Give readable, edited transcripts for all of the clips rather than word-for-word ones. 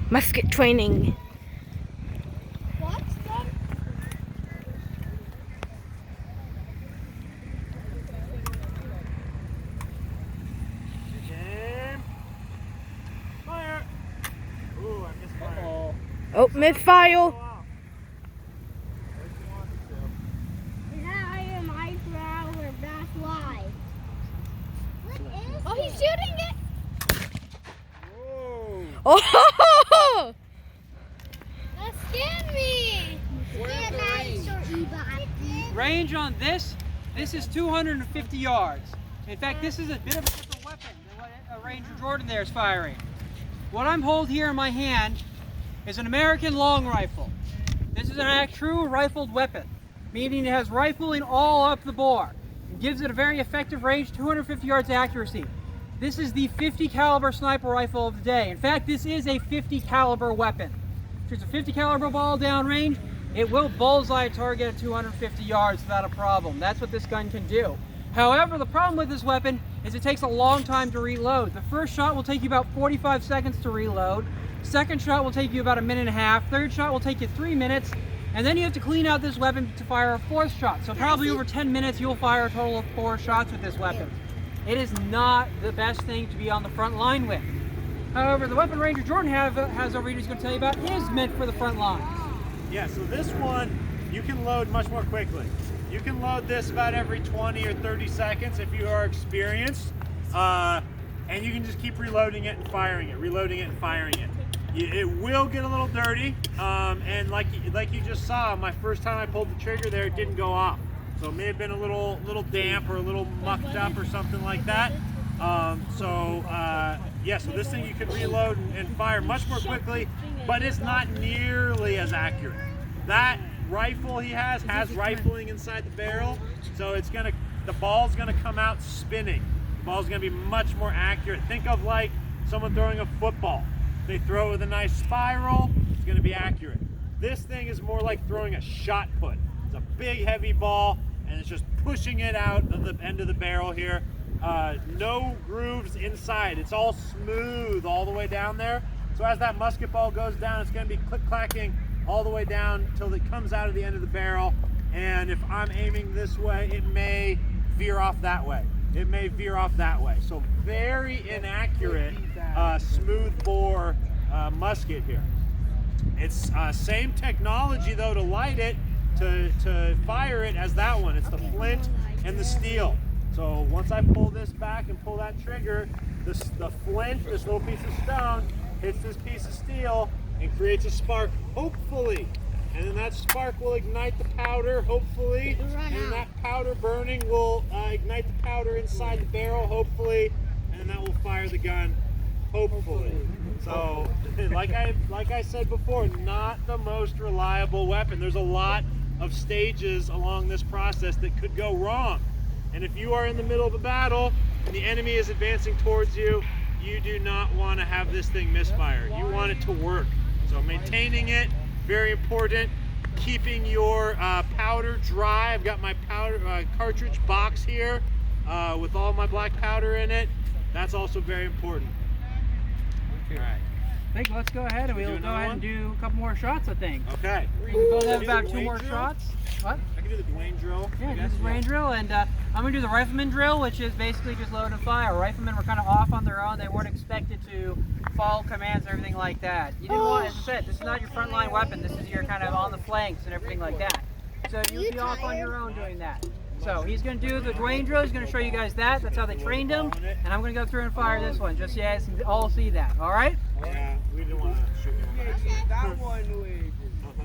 musket training. Fire! Ooh, I missed fire. Oh, misfire. Is that item eyebrow or that's why? Oh, he's shooting it! Whoa! Oh! That scared me! Where's the range? Range on this is 250 yards. In fact, this is a bit of a different weapon than what Ranger Jordan there is firing. What I'm holding here in my hand is an American long rifle. This is a true rifled weapon, meaning it has rifling all up the bore. It gives it a very effective range, 250 yards accuracy. This is the 50 caliber sniper rifle of the day. In fact, this is a 50 caliber weapon. If it's a 50 caliber ball downrange, it will bullseye a target at 250 yards without a problem. That's what this gun can do. However, the problem with this weapon is it takes a long time to reload. The first shot will take you about 45 seconds to reload. Second shot will take you about a minute and a half. Third shot will take you 3 minutes. And then you have to clean out this weapon to fire a fourth shot. So probably over 10 minutes, you'll fire a total of 4 shots with this weapon. It is not the best thing to be on the front line with. However, the weapon Ranger Jordan has over here he's going to tell you about is meant for the front line. Yeah, so this one, you can load much more quickly. You can load this about every 20 or 30 seconds if you are experienced. And you can just keep reloading it and firing it, reloading it and firing it. It will get a little dirty, and like you just saw, my first time I pulled the trigger there, it didn't go off. So it may have been a little damp or a little mucked up or something like that. Yeah, so this thing you can reload and fire much more quickly, but it's not nearly as accurate. That rifle he has rifling inside the barrel, so the ball's gonna come out spinning. The ball's gonna be much more accurate. Think of like someone throwing a football. They throw it with a nice spiral, it's gonna be accurate. This thing is more like throwing a shot put. It's a big heavy ball and it's just pushing it out of the end of the barrel here. No grooves inside. It's all smooth all the way down there. So as that musket ball goes down, it's gonna be click-clacking all the way down until it comes out of the end of the barrel. And if I'm aiming this way, it may veer off that way. It may veer off that way. So very inaccurate smooth bore musket here. It's same technology though to light it, to fire it as that one. It's the flint and the steel. So once I pull this back and pull that trigger, the flint, this little piece of stone, hits this piece of steel and creates a spark, hopefully. And then that spark will ignite the powder, hopefully. And that powder burning will ignite the powder inside the barrel, hopefully. And then that will fire the gun, hopefully. So, like I said before, not the most reliable weapon. There's a lot of stages along this process that could go wrong. And if you are in the middle of a battle and the enemy is advancing towards you, you do not want to have this thing misfire. You want it to work. So maintaining it, very important. Keeping your powder dry. I've got my powder cartridge box here with all my black powder in it. That's also very important. All right. I think let's go ahead and we'll go ahead and do a couple more shots, I think. Okay. We can both have about 2 more shots. What? I can do the Dwayne drill. Yeah, this is Dwayne drill, and I'm going to do the rifleman drill, which is basically just load and fire. Riflemen were kind of off on their own. They weren't expected to follow commands and everything like that. You didn't want, as I said, this is not your frontline weapon. This is your kind of on the flanks and everything like that. So you'll be off on your own doing that. So he's going to do the Dwayne drill. He's going to show you guys that. That's how they trained him. And I'm going to go through and fire this one, just so you guys can all see that. All right? Yeah, we don't want to shoot him.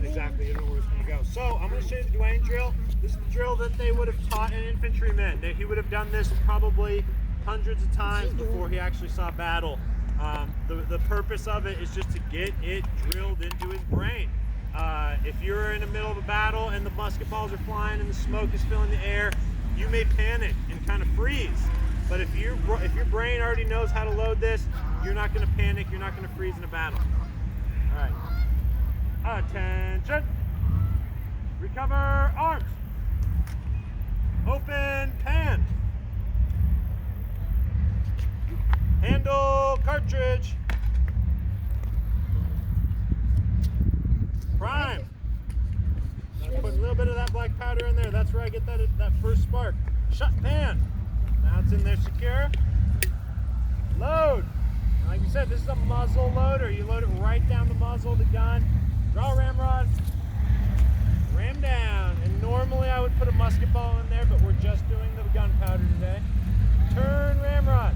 Exactly, you know where it's going to go. So I'm going to show you the Dwayne drill. This is the drill that they would have taught an infantryman. He would have done this probably hundreds of times before he actually saw battle. The purpose of it is just to get it drilled into his brain. If you're in the middle of a battle and the musket balls are flying and the smoke is filling the air, you may panic and kind of freeze. But if your brain already knows how to load this, you're not going to panic, you're not going to freeze in a battle. All right. Attention. Recover arms. Open pan. Handle cartridge. black powder in there. That's where I get that first spark. Shut pan. Now it's in there secure. Load. Like we said, this is a muzzle loader. You load it right down the muzzle of the gun. Draw a ramrod. Ram down. And normally I would put a musket ball in there, but we're just doing the gunpowder today. Turn ramrod.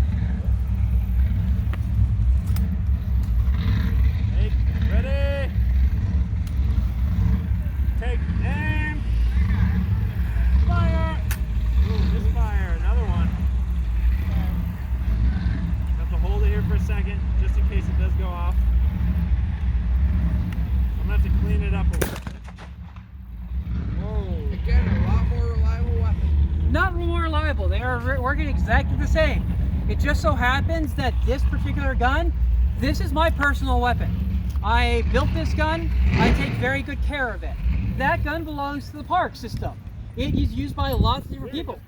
Ready? Take aim. Fire. Ooh, just fire. Another one. Have to hold it here for a second, just in case it does go off. I'm gonna have to clean it up a little bit. Whoa. Again, a lot more reliable weapon. Not more reliable. They are working exactly the same. It just so happens that this particular gun, this is my personal weapon. I built this gun. I take very good care of it. That gun belongs to the park system. It is used by lots of different people.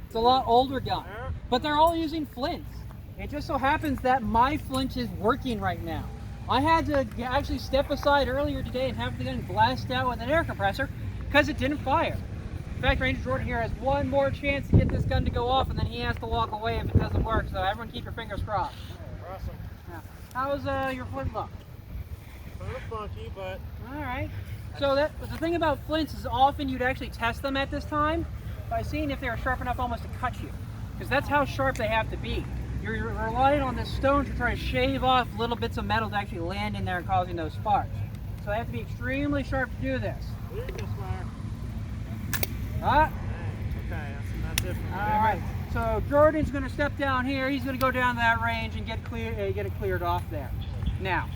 It's a lot older gun, but they're all using flints. It just so happens that my flint is working right now. I had to actually step aside earlier today and have the gun blast out with an air compressor because it didn't fire. In fact, Ranger Jordan here has one more chance to get this gun to go off, and then he has to walk away if it doesn't work. So everyone keep your fingers crossed. Awesome. How's your flint look? Kind of funky, but All right. So the thing about flints is often you'd actually test them at this time by seeing if they are sharp enough almost to cut you, because that's how sharp they have to be. You're relying on this stone to try to shave off little bits of metal to actually land in there and causing those sparks. So they have to be extremely sharp to do this. there you go, Squire. Ah. Okay, that's it. All right. So Jordan's going to step down here. He's going to go down that range and get it cleared off there. Now,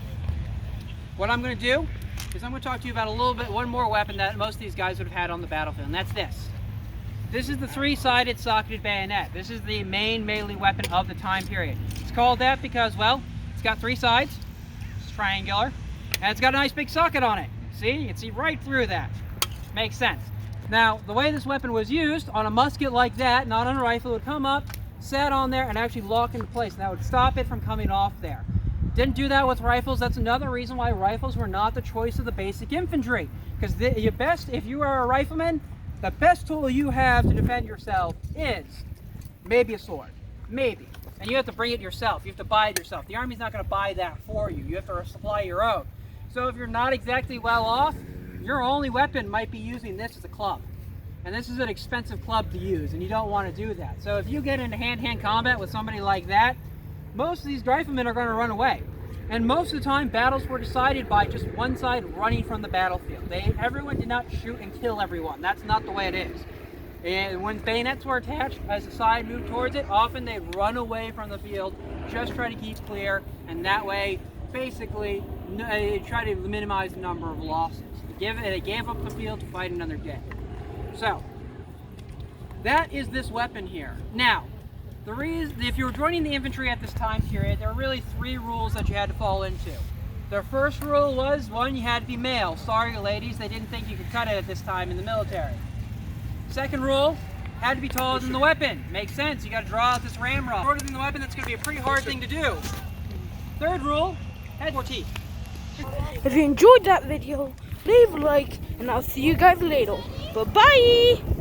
what I'm going to do is I'm going to talk to you about one more weapon that most of these guys would have had on the battlefield, and that's this. This is the three-sided socketed bayonet. This is the main melee weapon of the time period. It's called that because, well, it's got three sides. It's triangular, and it's got a nice big socket on it. See? You can see right through that. Makes sense. Now, the way this weapon was used, on a musket like that, not on a rifle, it would come up, set on there, and actually lock into place. And that would stop it from coming off there. Didn't do that with rifles. That's another reason why rifles were not the choice of the basic infantry. Because if you are a rifleman, the best tool you have to defend yourself is maybe a sword. Maybe. And you have to bring it yourself. You have to buy it yourself. The Army's not going to buy that for you. You have to supply your own. So if you're not exactly well off, your only weapon might be using this as a club. And this is an expensive club to use, and you don't want to do that. So if you get into hand-to-hand combat with somebody like that, most of these riflemen are going to run away. And most of the time, battles were decided by just one side running from the battlefield. Everyone did not shoot and kill everyone. That's not the way it is. And when bayonets were attached, as the side moved towards it, often they'd run away from the field, just try to keep clear, and that way, basically, they try to minimize the number of losses. They gave up the field to fight another day. So, that is this weapon here. Now, if you were joining the infantry at this time period, there were really three rules that you had to fall into. The first rule was, one, you had to be male. Sorry, ladies, they didn't think you could cut it at this time in the military. Second rule, had to be taller than the weapon. Makes sense, you got to draw out this ramrod. Shorter than the weapon, that's going to be a pretty hard thing to do. Third rule, had more teeth. If you enjoyed that video, leave a like, and I'll see you guys later. Bye-bye!